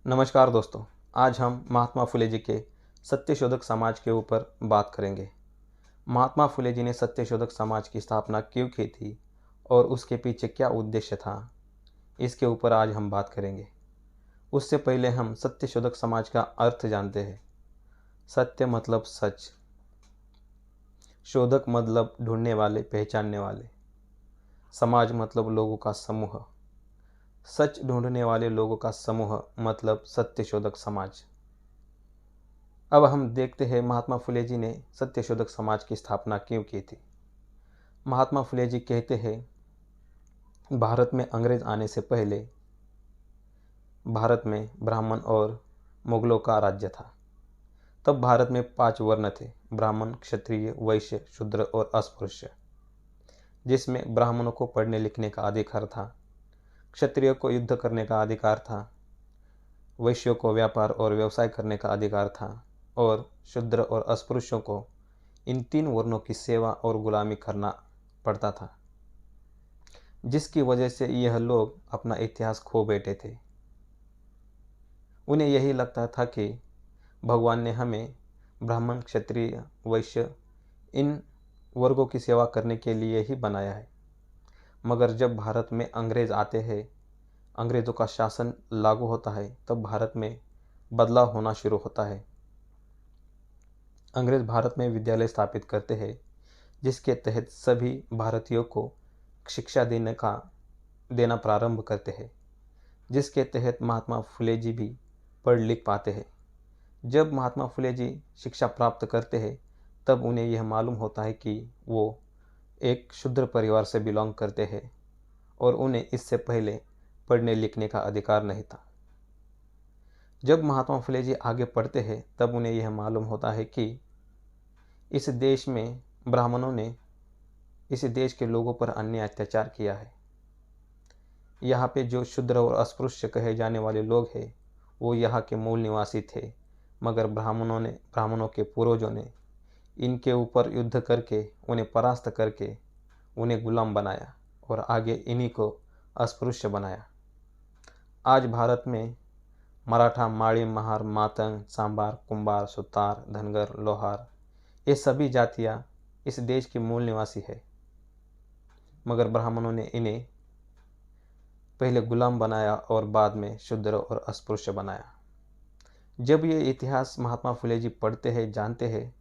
नमस्कार दोस्तों। आज हम महात्मा फुले जी के सत्यशोधक समाज के ऊपर बात करेंगे। महात्मा फुले जी ने सत्यशोधक समाज की स्थापना क्यों की थी और उसके पीछे क्या उद्देश्य था, इसके ऊपर आज हम बात करेंगे। उससे पहले हम सत्यशोधक समाज का अर्थ जानते हैं। सत्य मतलब सच, शोधक मतलब ढूंढने वाले, पहचानने वाले, समाज मतलब लोगों का समूह, सच ढूंढने वाले लोगों का समूह मतलब सत्यशोधक समाज। अब हम देखते हैं महात्मा फुले जी ने सत्यशोधक समाज की स्थापना क्यों की थी। महात्मा फुले जी कहते हैं, भारत में अंग्रेज आने से पहले भारत में ब्राह्मण और मुगलों का राज्य था। तब भारत में 5 वर्ण थे: ब्राह्मण, क्षत्रिय, वैश्य, शूद्र और अस्पृश्य। जिसमें ब्राह्मणों को पढ़ने लिखने का अधिकार था, क्षत्रियों को युद्ध करने का अधिकार था, वैश्यों को व्यापार और व्यवसाय करने का अधिकार था और शूद्र और अस्पृश्यों को इन 3 वर्णों की सेवा और गुलामी करना पड़ता था, जिसकी वजह से यह लोग अपना इतिहास खो बैठे थे। उन्हें यही लगता था कि भगवान ने हमें ब्राह्मण, क्षत्रिय, वैश्य इन वर्गों की सेवा करने के लिए ही बनाया है। मगर जब भारत में अंग्रेज आते हैं, अंग्रेज़ों का शासन लागू होता है, तब भारत में बदलाव होना शुरू होता है। अंग्रेज भारत में विद्यालय स्थापित करते हैं, जिसके तहत सभी भारतीयों को शिक्षा देना प्रारंभ करते हैं, जिसके तहत महात्मा फुले जी भी पढ़ लिख पाते हैं। जब महात्मा फुले जी शिक्षा प्राप्त करते हैं, तब उन्हें यह मालूम होता है कि वो एक शूद्र परिवार से बिलोंग करते हैं और उन्हें इससे पहले पढ़ने लिखने का अधिकार नहीं था। जब महात्मा फुले जी आगे पढ़ते हैं, तब उन्हें यह मालूम होता है कि इस देश में ब्राह्मणों ने इस देश के लोगों पर अन्याय अत्याचार किया है। यहाँ पे जो शूद्र और अस्पृश्य कहे जाने वाले लोग हैं, वो यहाँ के मूल निवासी थे, मगर ब्राह्मणों के पूर्वजों ने इनके ऊपर युद्ध करके, उन्हें परास्त करके उन्हें गुलाम बनाया और आगे इन्हीं को अस्पृश्य बनाया। आज भारत में मराठा, माड़ी, महार, मातंग, सांबार, कुंभार, सुतार, धनगर, लोहार, ये सभी जातियाँ इस देश की मूल निवासी है, मगर ब्राह्मणों ने इन्हें पहले गुलाम बनाया और बाद में शूद्र और अस्पृश्य बनाया। जब ये इतिहास महात्मा फुले जी पढ़ते हैं, जानते हैं,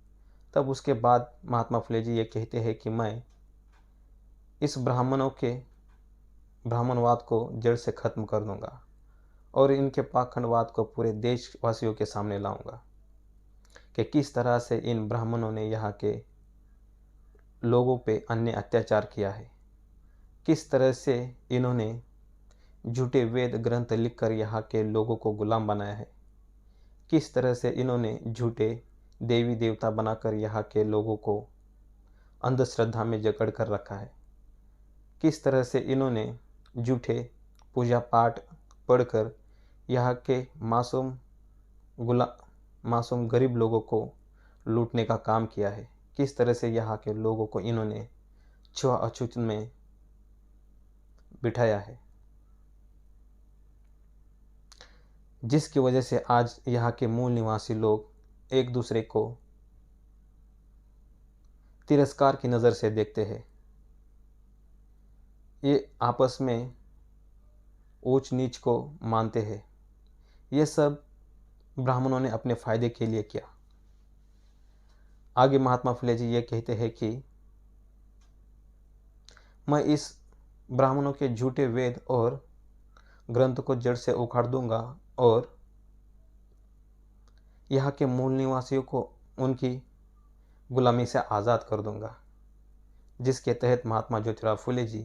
तब उसके बाद महात्मा फुले जी ये कहते हैं कि मैं इस ब्राह्मणवाद को जड़ से खत्म कर दूंगा और इनके पाखंडवाद को पूरे देशवासियों के सामने लाऊंगा कि किस तरह से इन ब्राह्मणों ने यहाँ के लोगों पे अन्य अत्याचार किया है, किस तरह से इन्होंने झूठे वेद ग्रंथ लिखकर यहाँ के लोगों को गुलाम बनाया है, किस तरह से इन्होंने झूठे देवी देवता बनाकर यहाँ के लोगों को अंधश्रद्धा में जकड़ कर रखा है, किस तरह से इन्होंने झूठे पूजा पाठ पढ़कर यहाँ के मासूम गरीब लोगों को लूटने का काम किया है, किस तरह से यहाँ के लोगों को इन्होंने छुआ अछूत में बिठाया है, जिसकी वजह से आज यहाँ के मूल निवासी लोग एक दूसरे को तिरस्कार की नज़र से देखते हैं। ये आपस में ऊंच नीच को मानते हैं। ये सब ब्राह्मणों ने अपने फायदे के लिए किया। आगे महात्मा फुले जी ये कहते हैं कि मैं इस ब्राह्मणों के झूठे वेद और ग्रंथ को जड़ से उखाड़ दूंगा और यहाँ के मूल निवासियों को उनकी गुलामी से आज़ाद कर दूंगा, जिसके तहत महात्मा ज्योतिराव फुले जी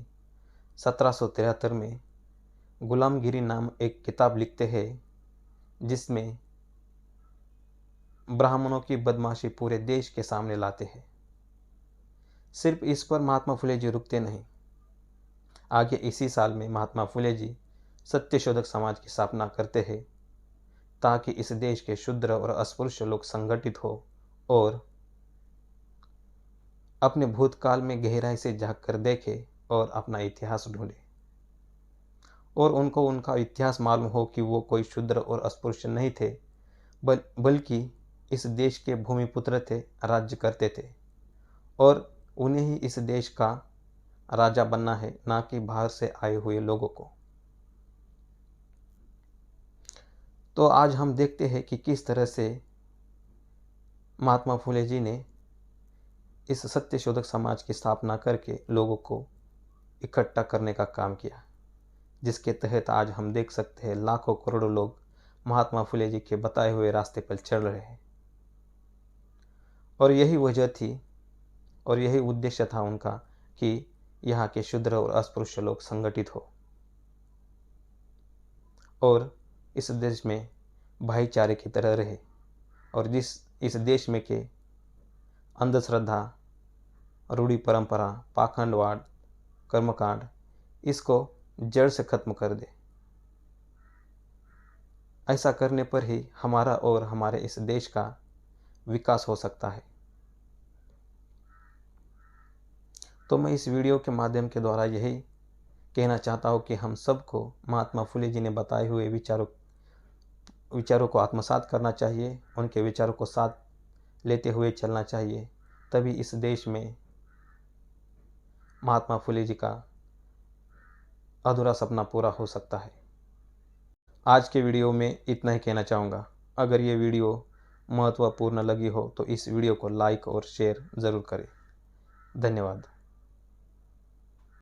1773 में गुलामगिरी नाम एक किताब लिखते हैं, जिसमें ब्राह्मणों की बदमाशी पूरे देश के सामने लाते हैं। सिर्फ इस पर महात्मा फुले जी रुकते नहीं। आगे इसी साल में महात्मा फुले जी सत्यशोधक समाज की स्थापना करते हैं, ताकि इस देश के शूद्र और अस्पृश्य लोग संगठित हो और अपने भूतकाल में गहराई से झांक कर देखे और अपना इतिहास ढूंढे। और उनको उनका इतिहास मालूम हो कि वो कोई शूद्र और अस्पृश्य नहीं थे, बल्कि इस देश के भूमिपुत्र थे, राज्य करते थे, और उन्हें ही इस देश का राजा बनना है, ना कि बाहर से आए हुए लोगों को। तो आज हम देखते हैं कि किस तरह से महात्मा फुले जी ने इस सत्यशोधक समाज की स्थापना करके लोगों को इकट्ठा करने का काम किया, जिसके तहत आज हम देख सकते हैं लाखों करोड़ों लोग महात्मा फुले जी के बताए हुए रास्ते पर चल रहे हैं। और यही वजह थी और यही उद्देश्य था उनका कि यहाँ के शूद्र और अस्पृश्य लोग संगठित हो और इस देश में भाईचारे की तरह रहे, और इस देश में के अंधश्रद्धा, रूढ़ी परंपरा, पाखंडवाद, कर्मकांड, इसको जड़ से खत्म कर दे। ऐसा करने पर ही हमारा और हमारे इस देश का विकास हो सकता है। तो मैं इस वीडियो के माध्यम के द्वारा यही कहना चाहता हूँ कि हम सबको महात्मा फुले जी ने बताए हुए विचारों को आत्मसात करना चाहिए, उनके विचारों को साथ लेते हुए चलना चाहिए, तभी इस देश में महात्मा फुले जी का अधूरा सपना पूरा हो सकता है। आज के वीडियो में इतना ही कहना चाहूँगा। अगर ये वीडियो महत्वपूर्ण लगी हो तो इस वीडियो को लाइक और शेयर ज़रूर करें। धन्यवाद।